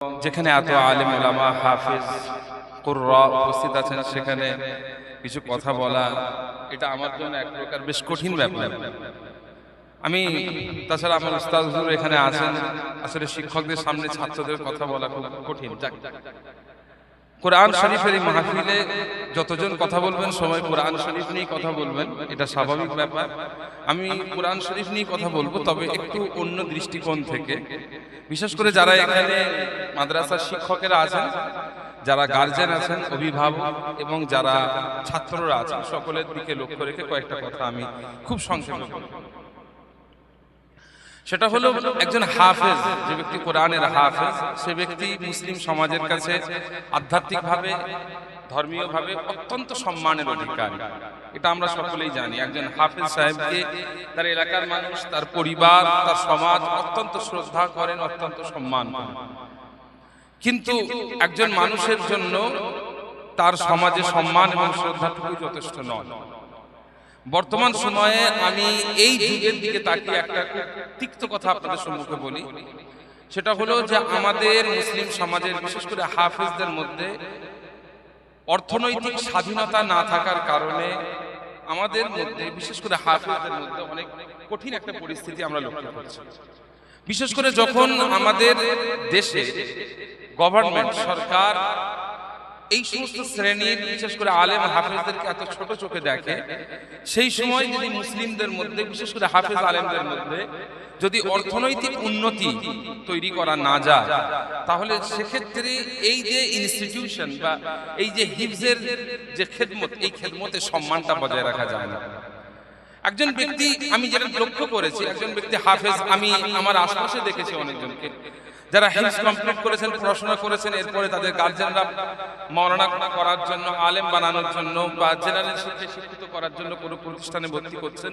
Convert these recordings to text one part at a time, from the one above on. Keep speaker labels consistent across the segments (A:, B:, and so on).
A: যেখানে এত আলেম ওলামা হাফেজ কুররা উপস্থিত আছেন সেখানে কিছু কথা বলা এটা আমার জন্য এক প্রকার বেশ কঠিন ব্যাপার। আমি তাছাড়া আমার উস্তাদ হুজুর এখানে আছেন, আসলে শিক্ষকদের সামনে ছাত্রদের কথা বলা খুব কঠিন। কোরআন শরীফের এই মাহফিলে যতজন কথা বলবেন সবাই কোরআন শরীফ নিয়ে কথা বলবেন, এটা স্বাভাবিক ব্যাপার। আমি কোরআন শরীফ নিয়ে কথা বলবো, তবে একটু অন্য দৃষ্টিকোণ থেকে। বিশেষ করে যারা এখানে মাদ্রাসার শিক্ষকেরা আছেন, যারা গার্জেন আছেন, অভিভাবক এবং যারা ছাত্ররা আছেন, সকলের দিকে লক্ষ্য রেখে কয়েকটা কথা আমি খুব সংক্ষেপে বলবো। সেটা হলো, একজন হাফেজ, যে ব্যক্তি কোরআনের হাফেজ, সে ব্যক্তি মুসলিম সমাজের কাছে আধ্যাত্মিকভাবে, ধর্মীয়ভাবে অত্যন্ত সম্মানের অধিকারী। এটা আমরা সকলেই জানি। একজন হাফেজ সাহেবকে তার এলাকার মানুষ, তার পরিবার, তার সমাজ অত্যন্ত শ্রদ্ধা করেন, অত্যন্ত সম্মান করেন। কিন্তু একজন মানুষের জন্য তার সমাজে সম্মান এবং শ্রদ্ধাটুকু যথেষ্ট নয়। বর্তমান সময়ে আমি এই যুগের দিকে তাকিয়ে একটা তিক্ত কথা আপনাদের সম্মুখে বলি। সেটা হলো যে আমাদের মুসলিম সমাজের, বিশেষ করে হাফেজদের মধ্যে অর্থনৈতিক স্বাধীনতা না থাকার কারণে আমাদের মধ্যে, বিশেষ করে হাফেজদের মধ্যে অনেক কঠিন একটা পরিস্থিতি আমরা লক্ষ্য করছি। বিশেষ করে যখন আমাদের দেশে গভর্নমেন্ট, সরকার এই সমস্ত শ্রেণীর, বিশেষ করে আলেম হাফেজদেরকে এত ছোট চোখে দেখে, সেই সময় যদি মুসলিমদের মধ্যে, বিশেষ করে হাফেজ আলেমদের মধ্যে যদি অর্থনৈতিক উন্নতি তৈরি করা না যায়, তাহলে সেক্ষেত্রে এই যে ইনস্টিটিউশন বা এই যে হিফজের যে খেদমত, এই খেদমতের সম্মানটা বজায় রাখা যায় না। একজন ব্যক্তি, আমি যেটা লক্ষ্য করেছি, একজন ব্যক্তি হাফেজ, আমি আমার আশপাশে দেখেছি অনেকজনকে যারা হিফজ কমপ্লিট করেছেন, পড়াশোনা করেছেন, এরপরে তাদের গার্জেনরা মাওলানা করার জন্য, আলেম বানানোর জন্য বা জেনারেল শিক্ষায় শিক্ষিত করার জন্য কোনো প্রতিষ্ঠানে ভর্তি করছেন।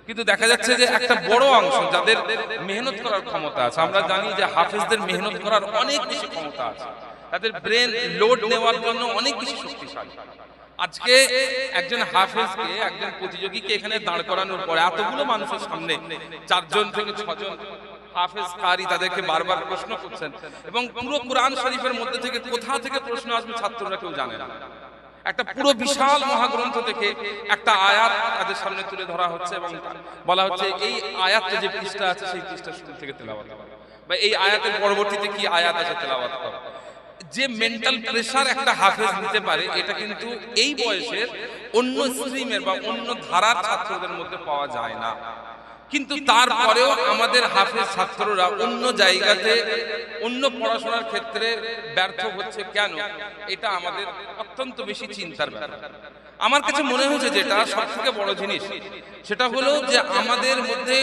A: কিন্তু দেখা যাচ্ছে যে একটা বড় অংশ যাদের মেহনত করার ক্ষমতা আছে, আমরা জানি যে হাফেজদের মেহনত করার অনেক বেশি ক্ষমতা আছে, তাদের ব্রেন লোড নেওয়ার জন্য অনেক বেশি শক্তিশালী। আজকে একজন হাফেজকে, একজন প্রতিযোগীকে এখানে দাঁড় করানোর পরে এতগুলো মানুষের সামনে 4 জন থেকে 6 জন হাফেজ কারি তাদেরকে বারবার প্রশ্ন করছেন, এবং পুরো কোরআন শরীফের মধ্যে থেকে কোথা থেকে প্রশ্ন আসবে ছাত্ররা কেউ জানে না। একটা পুরো বিশাল মহাগ্রন্থ থেকে একটা আয়াত তাদের সামনে তুলে ধরা হচ্ছে এবং বলা হচ্ছে এই আয়াতে যে পৃষ্ঠা আছে সেই পৃষ্ঠা শুরু থেকে তেলাওয়াত করো, বা এই আয়াতের পরবর্তীতে কি আয়াত আছে তেলাওয়াত করো। যে মেন্টাল প্রেসার একটা হাফেজ নিতে পারে, এটা কিন্তু এই বয়সের অন্য স্ট্রিমের বা অন্য ধারার ছাত্রদের মধ্যে পাওয়া যায় না। কিন্তু তারপরেও আমাদের হাফেজ ছাত্ররা অন্য জায়গাতে, অন্য পড়াশোনার ক্ষেত্রে ব্যর্থ হচ্ছে কেন, এটা আমাদের অত্যন্ত বেশি চিন্তার ব্যাপার। আমার কাছে মনে হয়েছে যেটা সব থেকে বড় জিনিস, সেটা হলো যে আমাদের মধ্যে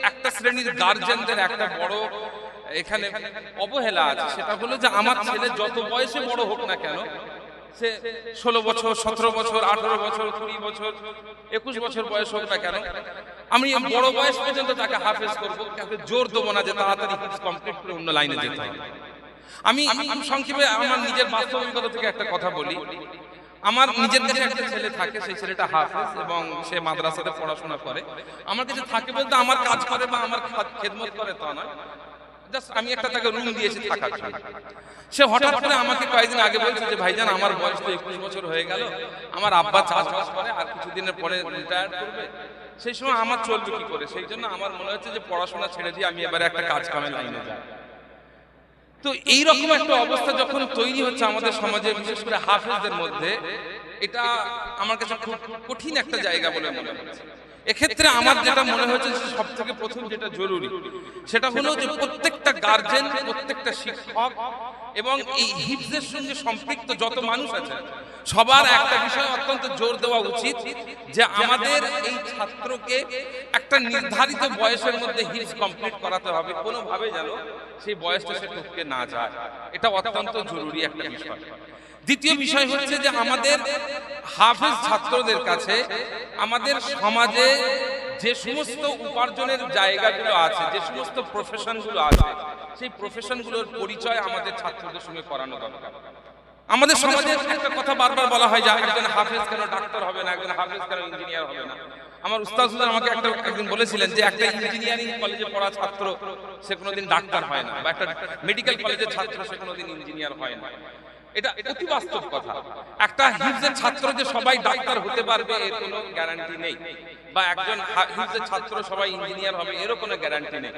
A: একটা শ্রেণীর গার্জেনদের একটা বড় এখানে অবহেলা আছে। সেটা হলো যে আমার ছেলে যত বয়সে বড় হোক না কেন, সে 16 বছর, 17 বছর, 18 বছর, 20 বছর, 21 বছর বয়স হোক না কেন, আমি বড় বয়স পর্যন্ত তাকে হাফেজ করবো, তাকে জোর দেবো না যে তাড়াতাড়ি হিফজ কমপ্লিট করে অন্য লাইনে যেতে হবে। আমি সংক্ষেপে আমার নিজের বাস্তব অভিজ্ঞতা থেকে একটা কথা বলি। আমার নিজের কাছে একটা ছেলে থাকে, সেই ছেলেটা হাফেজ এবং সে মাদ্রাসাতে পড়াশোনা করে। আমার কাছে থাকে বলতে আমার কাজ করে বা আমার খেদমত করে তা নয়, জাস্ট আমি একটা তাকে রুম দিয়েছি থাকার জন্য। সে হঠাৎ করে আমাকে কয়েকদিন আগে বলছে যে ভাইজান, আমার বয়স তো 21 বছর হয়ে গেল, আমার আব্বা চাষবাস করে, আর কিছুদিনের পরে রিটায়ার করবে, সেই সময় আমার চলবে কি করে? সেই জন্য আমার মনে হচ্ছে যে পড়াশোনা ছেড়ে দিয়ে আমি এবারে একটা কাজ কামে লাইনে যাই। তো এইরকম একটা অবস্থা যখন তৈরি হচ্ছে আমাদের সমাজে, বিশেষ করে হাফেজদের মধ্যে, এটা আমার কাছে খুব কঠিন একটা জায়গা বলে মনে হচ্ছে। এক্ষেত্রে আমার যেটা মনে হয়েছে সব থেকে প্রথম যেটা জরুরি, সেটা হলো যে প্রত্যেকটা গার্জেন, প্রত্যেকটা শিক্ষক এবং এই হিফজের সঙ্গে সম্পৃক্ত যত মানুষ আছে, সবার একটা বিষয় অত্যন্ত জোর দেওয়া উচিত যে আমাদের এই ছাত্রকে একটা নির্ধারিত বয়সের মধ্যে হিফজ কমপ্লিট করাতে হবে, কোনোভাবে যেন সেই বয়সটা সে টপকে না যায়। এটা অত্যন্ত জরুরি একটা বিষয়। দ্বিতীয় বিষয় হচ্ছে যে আমাদের হাফেজ ছাত্রদের কাছে আমাদের সমাজে যে সমস্ত উপার্জনের জায়গাগুলো আছে, যে সমস্ত প্রফেশনগুলো আছে, সেই প্রফেশনগুলোর পরিচয় আমাদের ছাত্রদের সঙ্গে করানো দরকার। আমাদের সমাজে একটা কথা বারবার বলা হয় যে একজন হাফেজ কেন ডাক্তার হবে না, একজন হাফেজ কেন ইঞ্জিনিয়ার হবে না। আমার উস্তাদ আমাকে একদিন বলেছিলেন যে একটা ইঞ্জিনিয়ারিং কলেজে পড়া ছাত্র সে কোনোদিন ডাক্তার হয় না, বা একটা মেডিকেল কলেজের ছাত্র সে কোনোদিন ইঞ্জিনিয়ার হয় না। এটা অতি বাস্তব কথা। একটা হিফজের ছাত্র যে সবাই ডাক্তার হতে পারবে এর কোনো গ্যারান্টি নেই, বা একজন হিফজের ছাত্র সবাই ইঞ্জিনিয়ার হবে এরও কোনো গ্যারান্টি নেই।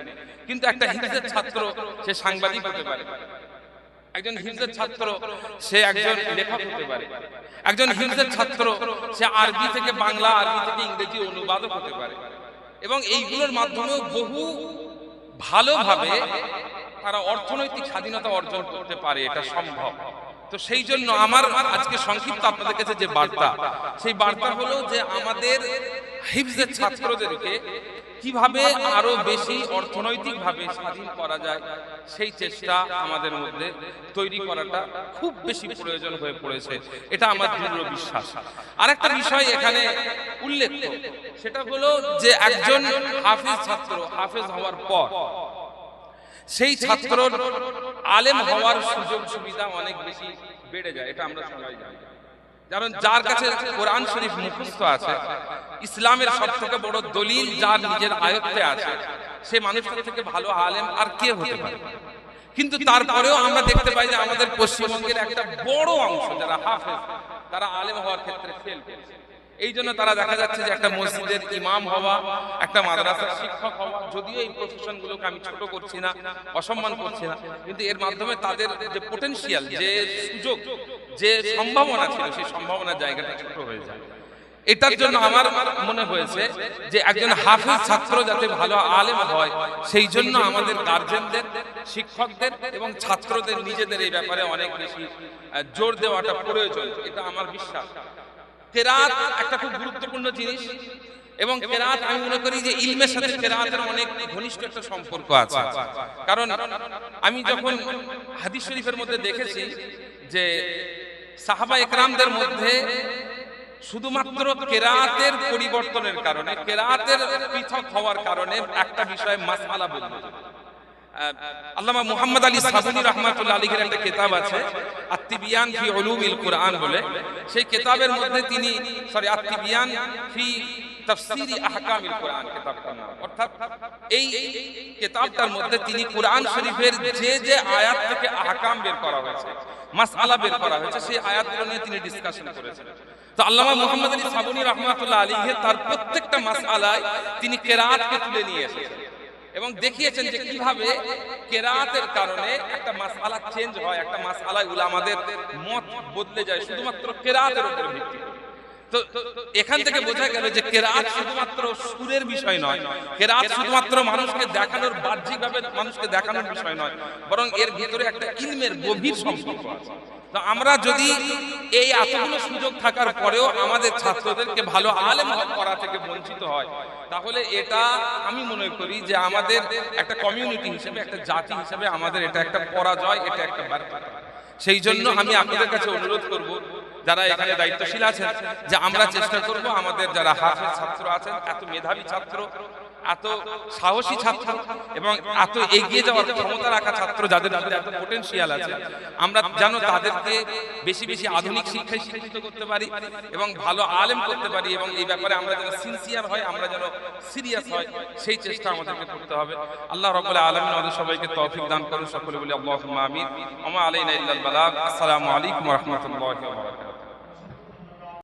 A: কিন্তু একটা হিফজের ছাত্র সে সাংবাদিক হতে পারে, একজন হিফজের ছাত্র সে একজন লেখক হতে পারে, একজন হিফজের ছাত্র সে আরবি থেকে বাংলা, আরবি থেকে ইংরেজি অনুবাদক হতে পারে, এবং এইগুলোর মাধ্যমেও বহু ভালোভাবে তারা অর্থনৈতিক স্বাধীনতা অর্জন করতে পারে, এটা সম্ভব। তো সেই জন্য আমার আজকে সংক্ষিপ্ত আপনাদের কাছে যে বার্তা, সেই বার্তা হলো যে আমাদের হিফজের ছাত্রদেরকে কিভাবে আরো বেশি অর্থনৈতিকভাবে স্বাধীন করা যায় সেই চেষ্টা আমাদের মধ্যে তৈরি করাটা খুব বেশি প্রয়োজন হয়ে পড়েছে, এটা আমার দৃঢ় বিশ্বাস। আরেকটা বিষয় এখানে উল্লেখ্য, সেটা হলো যে একজন হাফেজ ছাত্র হাফেজ হওয়ার পর সেই ছাত্রর আলেম হওয়ার সুযোগ সুবিধা অনেক বেশি বেড়ে যায়, এটা আমরা সবাই জানি। কারণ যার কাছে কোরআন শরীফ মুখস্থ আছে, ইসলামের সবথেকে বড় দলিল যার নিজের আয়ত্তে আছে, সে মানুষের থেকে ভালো আলেম আর কে হতে পারে? কিন্তু তারপরেও আমরা দেখতে পাই যে আমাদের পশ্চিমবঙ্গের একটা বড় অংশ যারা হাফেজ তারা আলেম হওয়ার ক্ষেত্রে ফেল করেছে। এই জন্য তারা দেখা যাচ্ছে যে একটা মসজিদের ইমাম হওয়া, একটা মাদ্রাসার শিক্ষক হওয়া, যদিও এই প্রফেশন গুলোকে আমি ছোট করছি না, অসম্মান করছি না, কিন্তু এর মাধ্যমে তাদের যে পোটেনশিয়াল, যে সুযোগ, যে সম্ভাবনা ছিল, সেই সম্ভাবনার জায়গাটা ছোট হয়ে যায়। এটার জন্য আমার মনে হয়েছে যে একজন হাফেজ ছাত্র যাতে ভালো আলেম হয়, সেই জন্য আমাদের গার্জেনদের, শিক্ষকদের এবং ছাত্রদের নিজেদের এই ব্যাপারে অনেক বেশি জোর দেওয়াটা প্রয়োজন, এটা আমার বিশ্বাস। কেরাত একটা খুব গুরুত্বপূর্ণ জিনিস, এবং কেরাত আমি মনে করি যে ইলমের সাথে কেরাতের অনেক ঘনিষ্ঠ একটা সম্পর্ক আছে। কারণ আমি যখন হাদিস শরীফের মধ্যে দেখেছি যে সাহাবা একরামদের মধ্যে শুধুমাত্র কেরাতের পরিবর্তনের কারণে, কেরাতের পৃথক হওয়ার কারণে একটা বিষয়ে মাসআলা বদলে যায়। আল্লামা মুহাম্মদ আলী সাবুনী রাহমাতুল্লাহ আলাইহির একটা কিতাব আছে আত-তিবিয়ান ফি উলুমিল কুরআন বলে, সেই কিতাবের মধ্যে তিনি আত-তিবিয়ান ফি তাফসীরি আহকামিল কুরআন কিতাবটার নাম, অর্থাৎ এই কিতাবটার মধ্যে তিনি কুরআন শরীফের যে যে আয়াত থেকে আহকাম বের করা হয়েছে, মাসআলা বের করা হয়েছে, সেই আয়াতগুলো নিয়ে তিনি ডিসকাশন করেছেন। তো আল্লামা মুহাম্মদ আলী সাবুনী রাহমাতুল্লাহ আলাইহি তার প্রত্যেকটা মাসআলায় তিনি কেরাতকে তুলে নিয়ে এসেছেন এবং দেখিয়েছেন যে কিভাবে কেরাতের কারণে একটা মাসআলা চেঞ্জ হয়, একটা মাসআলায় উলামাদের মত বদলে যায় শুধুমাত্র কেরাতের উপর ভিত্তি করে। তো এখান থেকে বোঝা গেল যে কেরাত শুধুমাত্র সুরের বিষয় নয়, কেরাত শুধুমাত্র মানুষকে দেখানোর, বাহ্যিকভাবে মানুষকে দেখানোর বিষয় নয়, বরং এর ভিতরে একটা ইলমের গভীর সম্পর্ক আছে। তো আমরা যদি এই এতগুলো সুযোগ থাকার পরেও আমাদের ছাত্রদেরকে ভালো আলেম করা থেকে বঞ্চিত হয়, তাহলে এটা আমি মনে করি যে আমাদের একটা কমিউনিটি হিসেবে, একটা জাতি হিসেবে আমাদের এটা একটা পরাজয়, এটা একটা ব্যর্থতা। সেই জন্য আমি আপনাদের কাছে অনুরোধ করব, যারা এখানে দায়িত্বশীল আছেন, যে আমরা চেষ্টা করব আমাদের যারা হাফেজ ছাত্র আছেন, এত মেধাবী ছাত্র, এত সাহসী ছাত্র এবং এত এগিয়ে যাওয়ার ক্ষমতা রাখা ছাত্র, যাদের মধ্যে এত পটেনশিয়াল আছে, আমরা যেন তাদেরকে বেশি বেশি আধুনিক শিক্ষায় শিক্ষিত করতে পারি এবং ভালো আলেম করতে পারি, এবং এই ব্যাপারে আমরা যেন সিনসিয়ার হয়, আমরা যেন সিরিয়াস হয়, সেই চেষ্টা আমাদেরকে করতে হবে। আল্লাহ রাব্বুল আলামিন আমাদের সবাইকে তৌফিক দান করুন। সকলে বলি আল্লাহুম্মা আমিন। ওয়া মা আলাইনা ইল্লাল বালাগ। আসসালামু আলাইকুম ওয়া রাহমাতুল্লাহি ওয়া বারাকাতুহু।